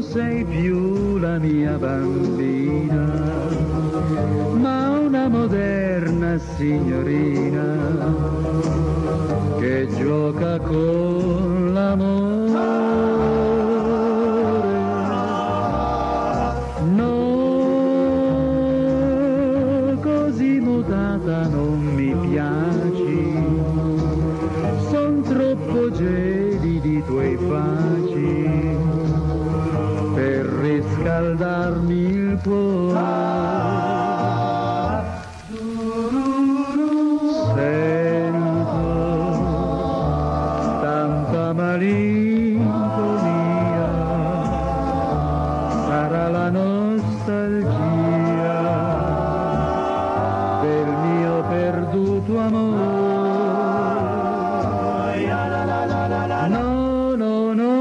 Sei più la mia bambina, ma una moderna signorina che gioca con l'amore. No, così mutata non mi piaci, son troppo gelidi i tuoi baci per riscaldarmi il cuore. Sento tanta malinconia, sarà la nostalgia del mio perduto amore. No, no, no,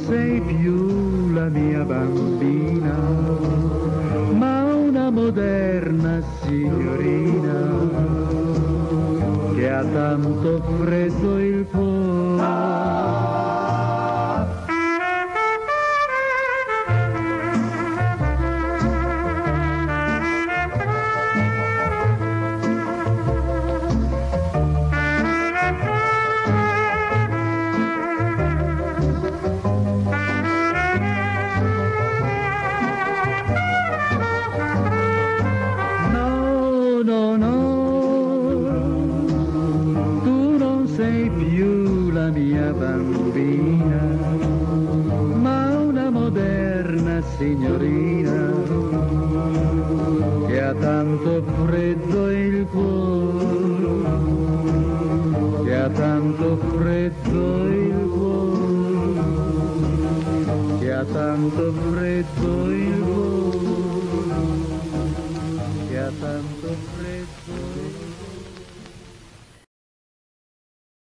sei più la mia bambina, ma una moderna signorina che ha tanto freddo il cuore. No, no, tu non sei più la mia bambina, ma una moderna signorina che ha tanto freddo il cuore, che ha tanto freddo il cuore, che ha tanto freddo il cuore.